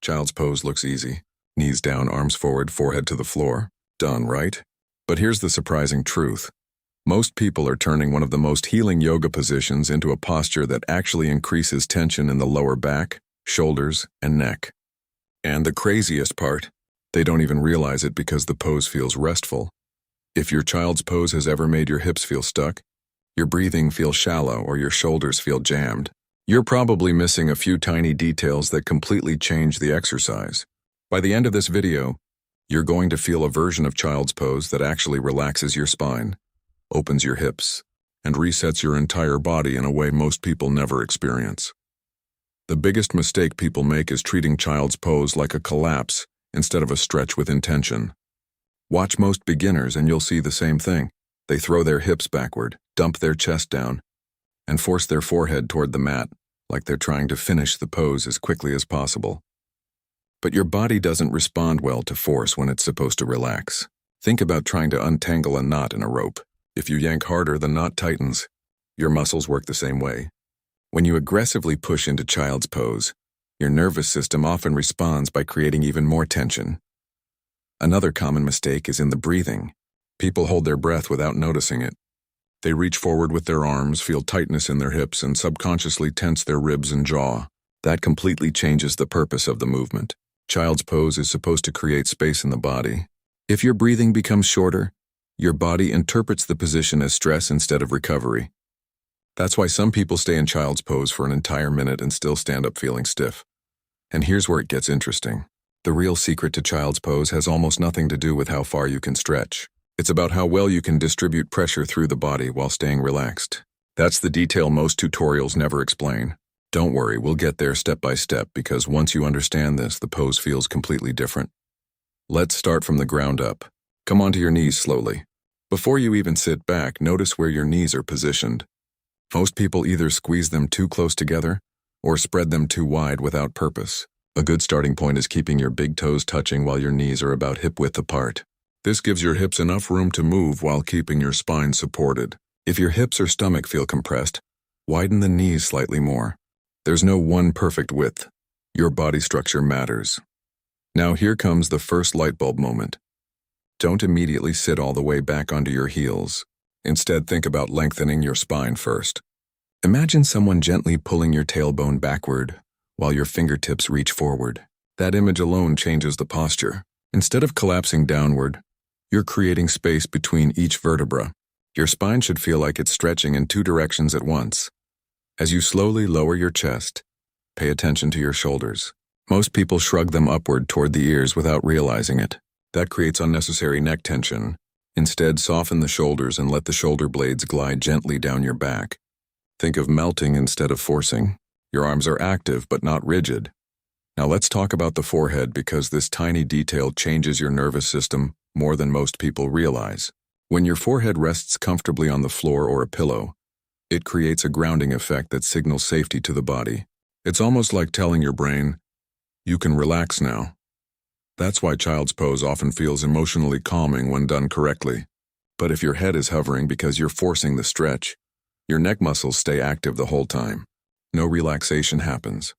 Child's pose looks easy. Knees down, arms forward, forehead to the floor. Done, right? But here's the surprising truth. Most people are turning one of the most healing yoga positions into a posture that actually increases tension in the lower back, shoulders, and neck. And the craziest part, they don't even realize it because the pose feels restful. If your child's pose has ever made your hips feel stuck, your breathing feel shallow, or your shoulders feel jammed, you're probably missing a few tiny details that completely change the exercise. By the end of this video, you're going to feel a version of child's pose that actually relaxes your spine, opens your hips, and resets your entire body in a way most people never experience. The biggest mistake people make is treating child's pose like a collapse instead of a stretch with intention. Watch most beginners and you'll see the same thing. They throw their hips backward, dump their chest down, and force their forehead toward the mat, like they're trying to finish the pose as quickly as possible. But your body doesn't respond well to force when it's supposed to relax. Think about trying to untangle a knot in a rope. If you yank harder, the knot tightens. Your muscles work the same way. When you aggressively push into child's pose, your nervous system often responds by creating even more tension. Another common mistake is in the breathing. People hold their breath without noticing it. They reach forward with their arms, feel tightness in their hips, and subconsciously tense their ribs and jaw. That completely changes the purpose of the movement. Child's pose is supposed to create space in the body. If your breathing becomes shorter, your body interprets the position as stress instead of recovery. That's why some people stay in child's pose for an entire minute and still stand up feeling stiff. And here's where it gets interesting. The real secret to child's pose has almost nothing to do with how far you can stretch. It's about how well you can distribute pressure through the body while staying relaxed. That's the detail most tutorials never explain. Don't worry, we'll get there step by step, because once you understand this, the pose feels completely different. Let's start from the ground up. Come onto your knees slowly. Before you even sit back, notice where your knees are positioned. Most people either squeeze them too close together or spread them too wide without purpose. A good starting point is keeping your big toes touching while your knees are about hip-width apart. This gives your hips enough room to move while keeping your spine supported. If your hips or stomach feel compressed, widen the knees slightly more. There's no one perfect width. Your body structure matters. Now here comes the first light bulb moment. Don't immediately sit all the way back onto your heels. Instead, think about lengthening your spine first. Imagine someone gently pulling your tailbone backward while your fingertips reach forward. That image alone changes the posture. Instead of collapsing downward, you're creating space between each vertebra. Your spine should feel like it's stretching in two directions at once. As you slowly lower your chest, pay attention to your shoulders. Most people shrug them upward toward the ears without realizing it. That creates unnecessary neck tension. Instead, soften the shoulders and let the shoulder blades glide gently down your back. Think of melting instead of forcing. Your arms are active but not rigid. Now let's talk about the forehead, because this tiny detail changes your nervous system more than most people realize. When your forehead rests comfortably on the floor or a pillow, it creates a grounding effect that signals safety to the body. It's almost like telling your brain, "You can relax now." That's why child's pose often feels emotionally calming when done correctly. But if your head is hovering because you're forcing the stretch, your neck muscles stay active the whole time. No relaxation happens.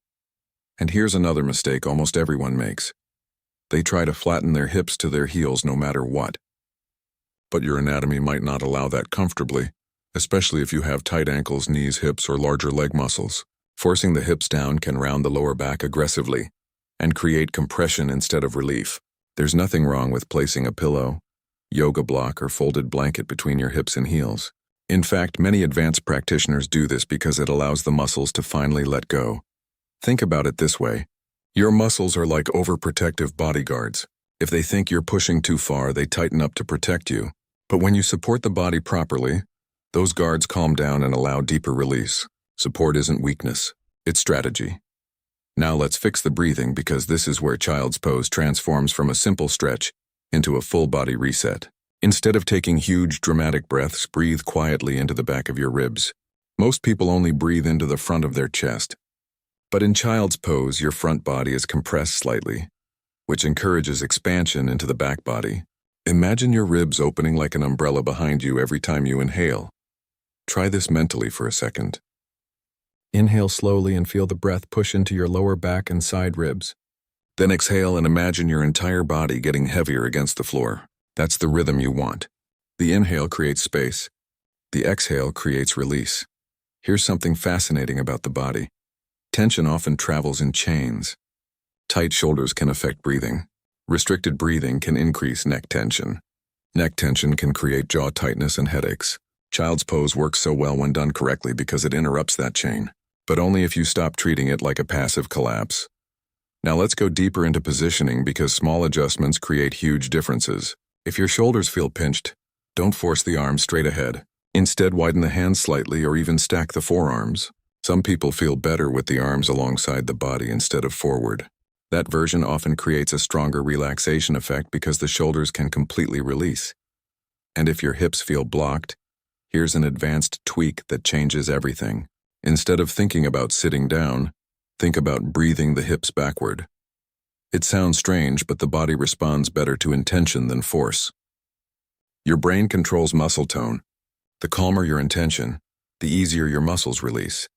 And here's another mistake almost everyone makes. They try to flatten their hips to their heels no matter what. But your anatomy might not allow that comfortably, especially if you have tight ankles, knees, hips, or larger leg muscles. Forcing the hips down can round the lower back aggressively and create compression instead of relief. There's nothing wrong with placing a pillow, yoga block, or folded blanket between your hips and heels. In fact, many advanced practitioners do this because it allows the muscles to finally let go. Think about it this way. Your muscles are like overprotective bodyguards. If they think you're pushing too far, they tighten up to protect you. But when you support the body properly, those guards calm down and allow deeper release. Support isn't weakness, it's strategy. Now let's fix the breathing, because this is where child's pose transforms from a simple stretch into a full body reset. Instead of taking huge dramatic breaths, breathe quietly into the back of your ribs. Most people only breathe into the front of their chest. But in child's pose, your front body is compressed slightly, which encourages expansion into the back body. Imagine your ribs opening like an umbrella behind you every time you inhale. Try this mentally for a second. Inhale slowly and feel the breath push into your lower back and side ribs. Then exhale and imagine your entire body getting heavier against the floor. That's the rhythm you want. The inhale creates space. The exhale creates release. Here's something fascinating about the body. Tension often travels in chains. Tight shoulders can affect breathing. Restricted breathing can increase neck tension. Neck tension can create jaw tightness and headaches. Child's pose works so well when done correctly because it interrupts that chain, but only if you stop treating it like a passive collapse. Now let's go deeper into positioning because small adjustments create huge differences. If your shoulders feel pinched, don't force the arms straight ahead. Instead, widen the hands slightly or even stack the forearms. Some people feel better with the arms alongside the body instead of forward. That version often creates a stronger relaxation effect because the shoulders can completely release. And if your hips feel blocked, here's an advanced tweak that changes everything. Instead of thinking about sitting down, think about breathing the hips backward. It sounds strange, but the body responds better to intention than force. Your brain controls muscle tone. The calmer your intention, the easier your muscles release.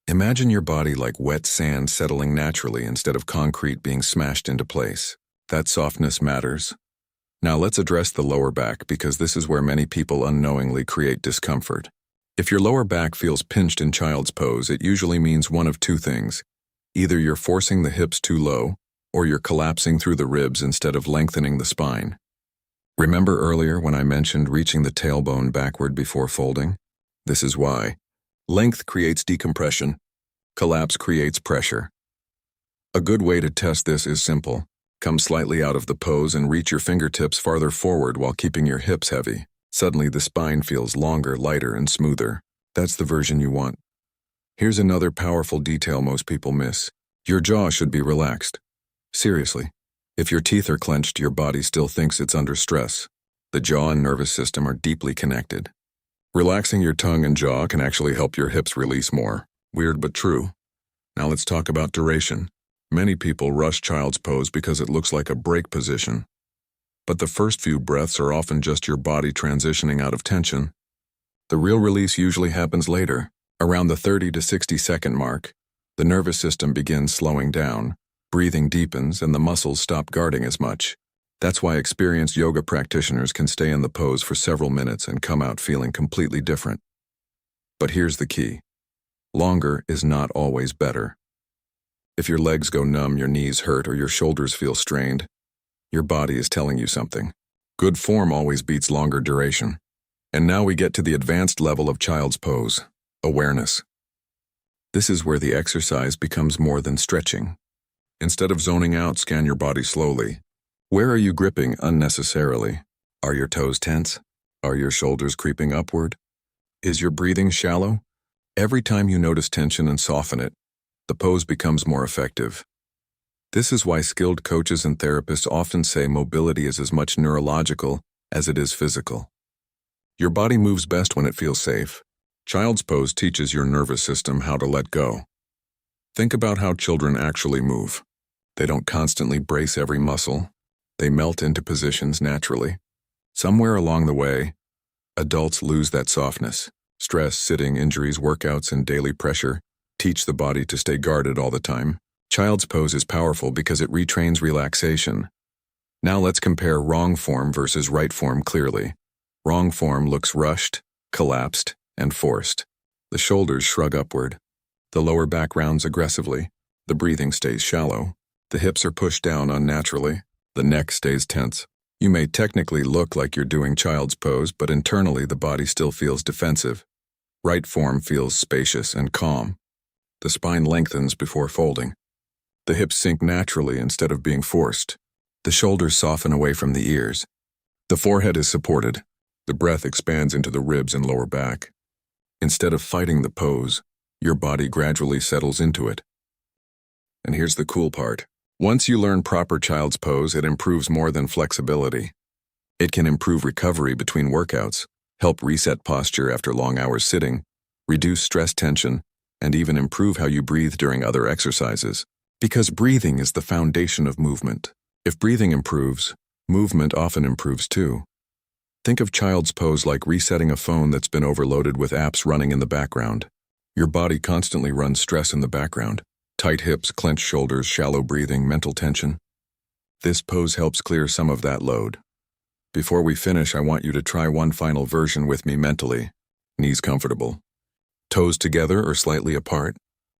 Imagine your body like wet sand settling naturally instead of concrete being smashed into place. That softness matters. Now let's address the lower back because this is where many people unknowingly create discomfort. If your lower back feels pinched in child's pose, it usually means one of two things. Either you're forcing the hips too low, or you're collapsing through the ribs instead of lengthening the spine. Remember earlier when I mentioned reaching the tailbone backward before folding? This is why. Length creates decompression. Collapse creates pressure. A good way to test this is simple. Come slightly out of the pose and reach your fingertips farther forward while keeping your hips heavy. Suddenly the spine feels longer, lighter, and smoother. That's the version you want. Here's another powerful detail most people miss. Your jaw should be relaxed. Seriously. If your teeth are clenched, your body still thinks it's under stress. The jaw and nervous system are deeply connected. Relaxing your tongue and jaw can actually help your hips release more. Weird but true. Now let's talk about duration. Many people rush child's pose because it looks like a break position. But the first few breaths are often just your body transitioning out of tension. The real release usually happens later. Around the 30 to 60 second mark, the nervous system begins slowing down, breathing deepens, and the muscles stop guarding as much. That's why experienced yoga practitioners can stay in the pose for several minutes and come out feeling completely different. But here's the key. Longer is not always better. If your legs go numb, your knees hurt, or your shoulders feel strained, your body is telling you something. Good form always beats longer duration. And now we get to the advanced level of child's pose, awareness. This is where the exercise becomes more than stretching. Instead of zoning out, scan your body slowly. Where are you gripping unnecessarily? Are your toes tense? Are your shoulders creeping upward? Is your breathing shallow? Every time you notice tension and soften it, the pose becomes more effective. This is why skilled coaches and therapists often say mobility is as much neurological as it is physical. Your body moves best when it feels safe. Child's pose teaches your nervous system how to let go. Think about how children actually move. They don't constantly brace every muscle. They melt into positions naturally. Somewhere along the way, adults lose that softness. Stress, sitting, injuries, workouts, and daily pressure teach the body to stay guarded all the time. Child's pose is powerful because it retrains relaxation. Now let's compare wrong form versus right form clearly. Wrong form looks rushed, collapsed, and forced. The shoulders shrug upward. The lower back rounds aggressively. The breathing stays shallow. The hips are pushed down unnaturally. The neck stays tense. You may technically look like you're doing child's pose, but internally the body still feels defensive. Right form feels spacious and calm. The spine lengthens before folding. The hips sink naturally instead of being forced. The shoulders soften away from the ears. The forehead is supported. The breath expands into the ribs and lower back. Instead of fighting the pose, your body gradually settles into it. And here's the cool part. Once you learn proper child's pose, it improves more than flexibility. It can improve recovery between workouts, help reset posture after long hours sitting, reduce stress tension, and even improve how you breathe during other exercises. Because breathing is the foundation of movement. If breathing improves, movement often improves too. Think of child's pose like resetting a phone that's been overloaded with apps running in the background. Your body constantly runs stress in the background. Tight hips, clenched shoulders, shallow breathing, mental tension. This pose helps clear some of that load. Before we finish, I want you to try one final version with me mentally. Knees comfortable. Toes together or slightly apart.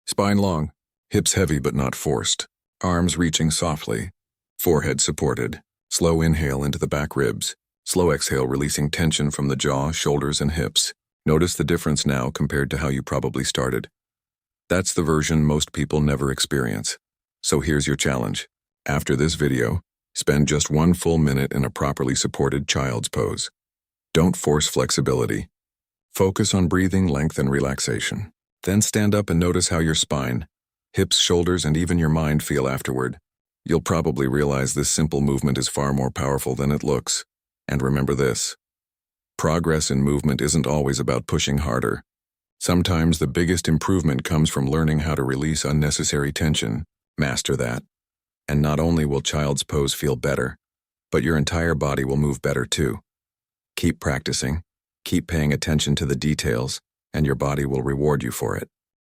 Spine long. Hips heavy but not forced. Arms reaching softly. Forehead supported. Slow inhale into the back ribs. Slow exhale releasing tension from the jaw, shoulders, and hips. Notice the difference now compared to how you probably started. That's the version most people never experience. So here's your challenge. After this video, spend just 1 full minute in a properly supported child's pose. Don't force flexibility. Focus on breathing, length, and relaxation. Then stand up and notice how your spine, hips, shoulders, and even your mind feel afterward. You'll probably realize this simple movement is far more powerful than it looks. And remember this: progress in movement isn't always about pushing harder. Sometimes the biggest improvement comes from learning how to release unnecessary tension. Master that. And not only will child's pose feel better, but your entire body will move better too. Keep practicing, keep paying attention to the details, and your body will reward you for it.